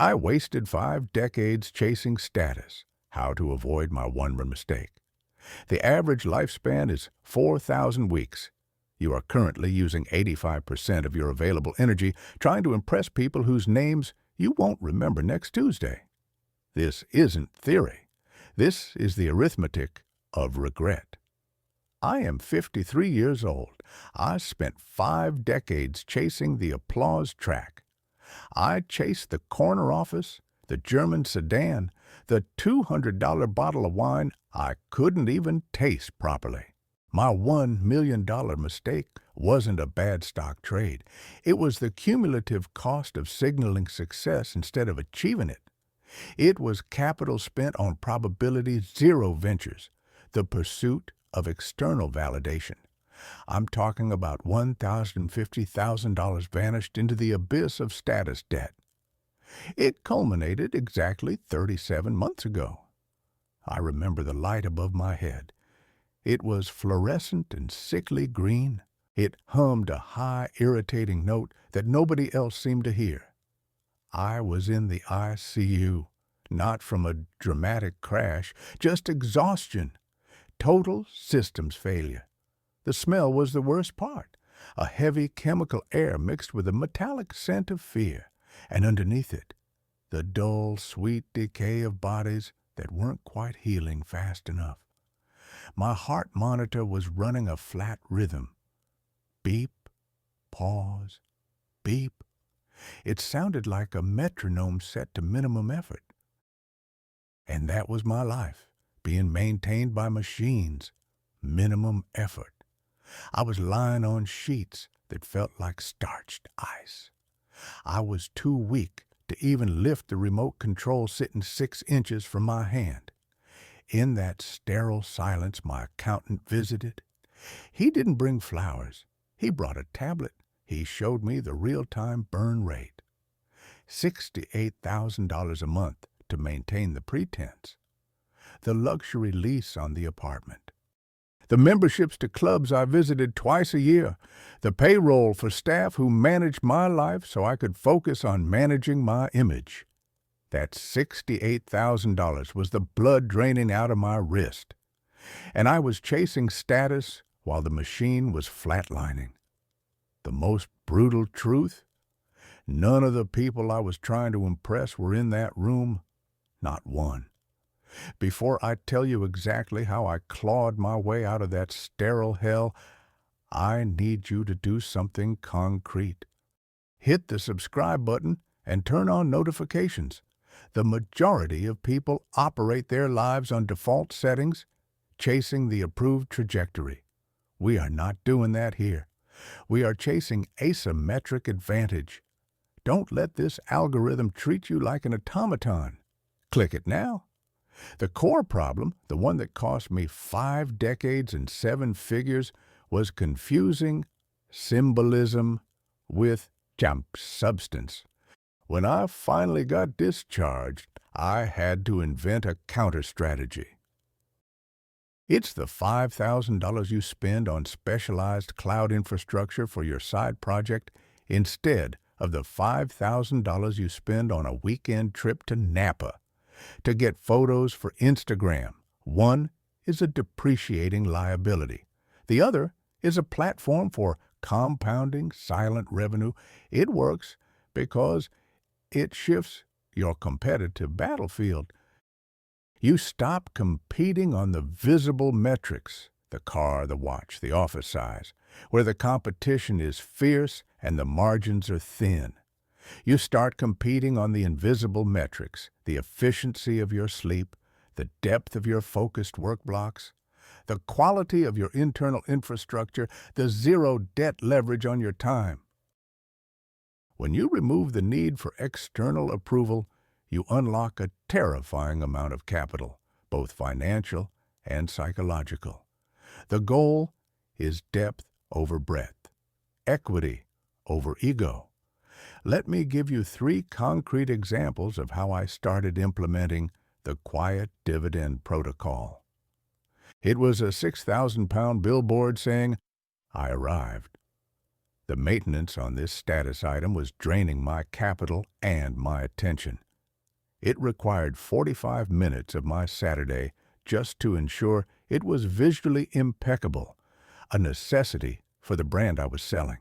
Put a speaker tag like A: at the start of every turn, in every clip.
A: I wasted 5 decades chasing status, how to avoid my one mistake. The average lifespan is 4,000 weeks. You are currently using 85% of your available energy trying to impress people whose names you won't remember next Tuesday. This isn't theory. This is the arithmetic of regret. I am 53 years old. I spent 5 decades chasing the applause track. I chased the corner office, the German sedan, the $200 bottle of wine I couldn't even taste properly. My $1 million mistake wasn't a bad stock trade. It was the cumulative cost of signaling success instead of achieving it. It was capital spent on probability zero ventures, the pursuit of external validation. I'm talking about $1,050,000 vanished into the abyss of status debt. It culminated exactly 37 months ago. I remember the light above my head. It was fluorescent and sickly green. It hummed a high, irritating note that nobody else seemed to hear. I was in the ICU, not from a dramatic crash, just exhaustion, total systems failure. The smell was the worst part, a heavy chemical air mixed with a metallic scent of fear, and underneath it, the dull, sweet decay of bodies that weren't quite healing fast enough. My heart monitor was running a flat rhythm. Beep, pause, beep. It sounded like a metronome set to minimum effort. And that was my life, being maintained by machines. Minimum effort. I was lying on sheets that felt like starched ice. I was too weak to even lift the remote control sitting 6 inches from my hand. In that sterile silence, my accountant visited. He didn't bring flowers. He brought a tablet. He showed me the real-time burn rate. $68,000 a month to maintain the pretense. The luxury lease on the apartment. The memberships to clubs I visited twice a year. The payroll for staff who managed my life so I could focus on managing my image. That $68,000 was the blood draining out of my wrist. And I was chasing status while the machine was flatlining. The most brutal truth? None of the people I was trying to impress were in that room. Not one. Before I tell you exactly how I clawed my way out of that sterile hell, I need you to do something concrete. Hit the subscribe button and turn on notifications. The majority of people operate their lives on default settings, chasing the approved trajectory. We are not doing that here. We are chasing asymmetric advantage. Don't let this algorithm treat you like an automaton. Click it now. The core problem, the one that cost me 5 decades and 7 figures, was confusing symbolism with substance. When I finally got discharged, I had to invent a counter-strategy. It's the $5,000 you spend on specialized cloud infrastructure for your side project instead of the $5,000 you spend on a weekend trip to Napa to get photos for Instagram. One is a depreciating liability. The other is a platform for compounding silent revenue. It works because it shifts your competitive battlefield. You stop competing on the visible metrics, the car, the watch, the office size, where the competition is fierce and the margins are thin. You start competing on the invisible metrics, the efficiency of your sleep, the depth of your focused work blocks, the quality of your internal infrastructure, the zero debt leverage on your time. When you remove the need for external approval, you unlock a terrifying amount of capital, both financial and psychological. The goal is depth over breadth, equity over ego. Let me give you 3 concrete examples of how I started implementing the quiet dividend protocol. It was a 6,000-pound billboard saying, "I arrived." The maintenance on this status item was draining my capital and my attention. It required 45 minutes of my Saturday just to ensure it was visually impeccable, a necessity for the brand I was selling.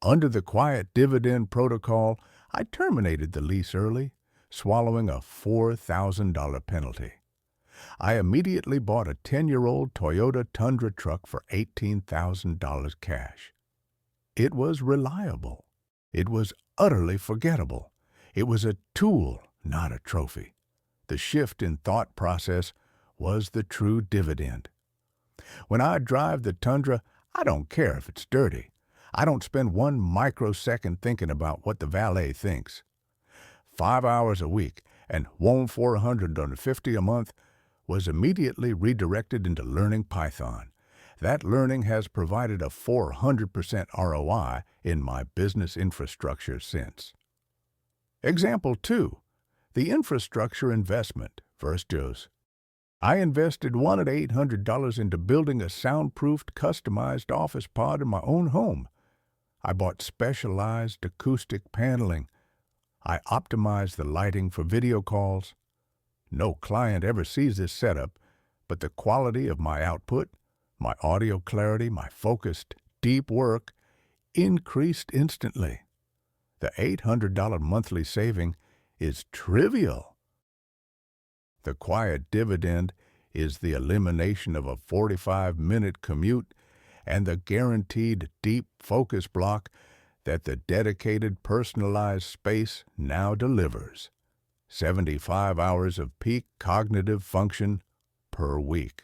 A: Under the quiet dividend protocol, I terminated the lease early, swallowing a $4,000 penalty. I immediately bought a 10-year-old Toyota Tundra truck for $18,000 cash. It was reliable. It was utterly forgettable. It was a tool, not a trophy. The shift in thought process was the true dividend. When I drive the Tundra, I don't care if it's dirty. I don't spend 1 microsecond thinking about what the valet thinks. 5 hours a week and $1,450 a month was immediately redirected into learning Python. That learning has provided a 400% ROI in my business infrastructure since. Example 2. The infrastructure investment versus I invested $1 at $800 into building a soundproofed, customized office pod in my own home. I bought specialized acoustic paneling. I optimized the lighting for video calls. No client ever sees this setup, but the quality of my output, my audio clarity, my focused, deep work increased instantly. The $800 monthly saving is trivial. The quiet dividend is the elimination of a 45-minute commute and the guaranteed deep focus block that the dedicated personalized space now delivers. 75 hours of peak cognitive function per week.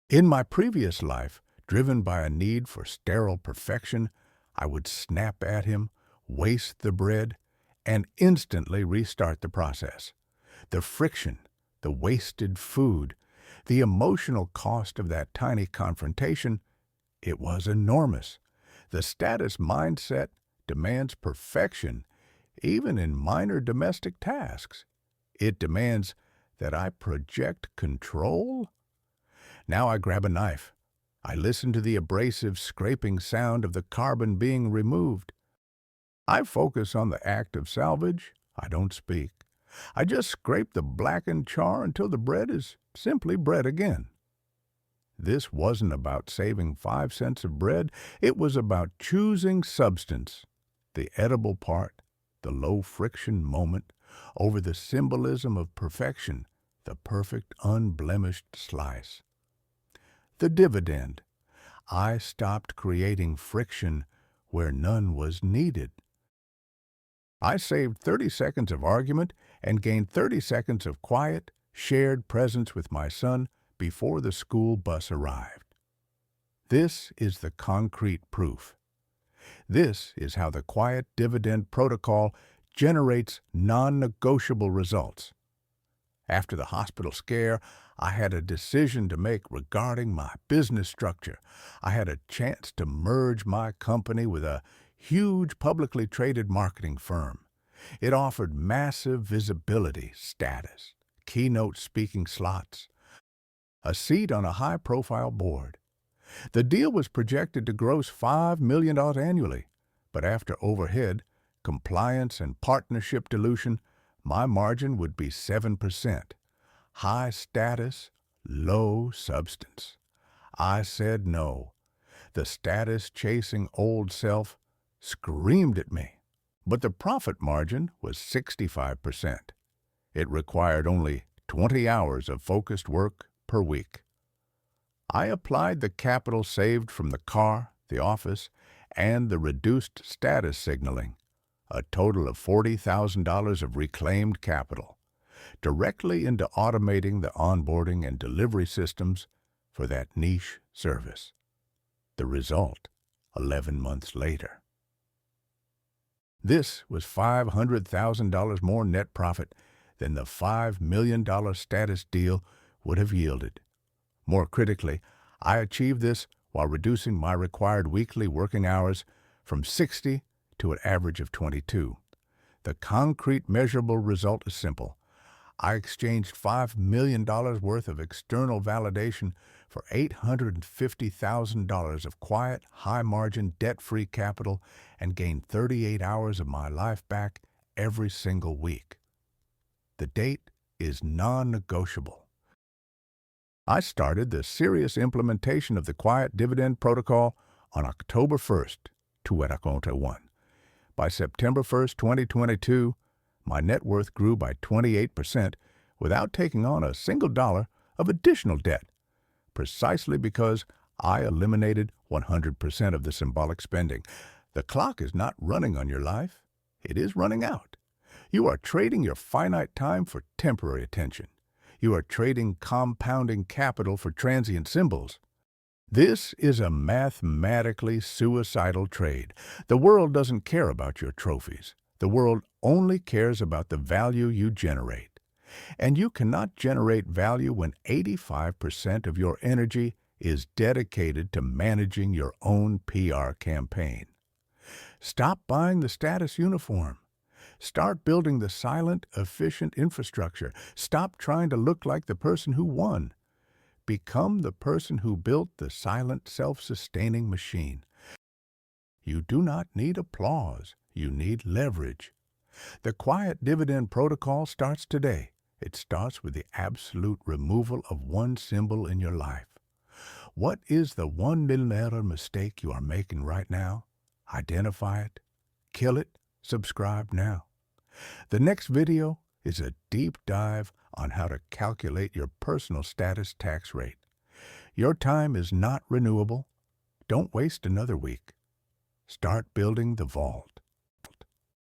A: In my previous life, driven by a need for sterile perfection, I would snap at him, waste the bread, and instantly restart the process. The friction, the wasted food, the emotional cost of that tiny confrontation, it was enormous. The status mindset demands perfection, even in minor domestic tasks. It demands that I project control. Now I grab a knife. I listen to the abrasive scraping sound of the carbon being removed. I focus on the act of salvage. I don't speak. I just scrape the blackened char until the bread is simply bread again. This wasn't about saving 5 cents of bread. It was about choosing substance, the edible part, the low-friction moment, over the symbolism of perfection, the perfect, unblemished slice. The dividend. I stopped creating friction where none was needed. I saved 30 seconds of argument and gained 30 seconds of quiet, shared presence with my son before the school bus arrived. This is the concrete proof. This is how the quiet dividend protocol generates non-negotiable results. After the hospital scare, I had a decision to make regarding my business structure. I had a chance to merge my company with a huge publicly traded marketing firm. It offered massive visibility status, keynote speaking slots, a seat on a high-profile board. The deal was projected to gross $5 million annually, but after overhead, compliance, and partnership dilution, my margin would be 7%. High status, low substance. I said no. The status-chasing old self screamed at me. But the profit margin was 65%. It required only 20 hours of focused work per week. I applied the capital saved from the car, the office, and the reduced status signaling, a total of $40,000 of reclaimed capital, directly into automating the onboarding and delivery systems for that niche service. The result, 11 months later. This was $500,000 more net profit than the $5 million status deal would have yielded. More critically, I achieved this while reducing my required weekly working hours from 60 to an average of 22. The concrete measurable result is simple. I exchanged $5 million worth of external validation for $850,000 of quiet, high-margin, debt-free capital and gained 38 hours of my life back every single week. The date is non-negotiable. I started the serious implementation of the quiet dividend protocol on October 1st, 2021. By September 1st, 2022, my net worth grew by 28% without taking on a single dollar of additional debt, precisely because I eliminated 100% of the symbolic spending. The clock is not running on your life. It is running out. You are trading your finite time for temporary attention. You are trading compounding capital for transient symbols. This is a mathematically suicidal trade. The world doesn't care about your trophies. The world only cares about the value you generate. And you cannot generate value when 85% of your energy is dedicated to managing your own PR campaign. Stop buying the status uniform. Start building the silent, efficient infrastructure. Stop trying to look like the person who won. Become the person who built the silent, self-sustaining machine. You do not need applause. You need leverage. The quiet dividend protocol starts today. It starts with the absolute removal of one symbol in your life. What is the $1 million mistake you are making right now? Identify it, kill it, subscribe now. The next video is a deep dive on how to calculate your personal status tax rate. Your time is not renewable. Don't waste another week. Start building the vault.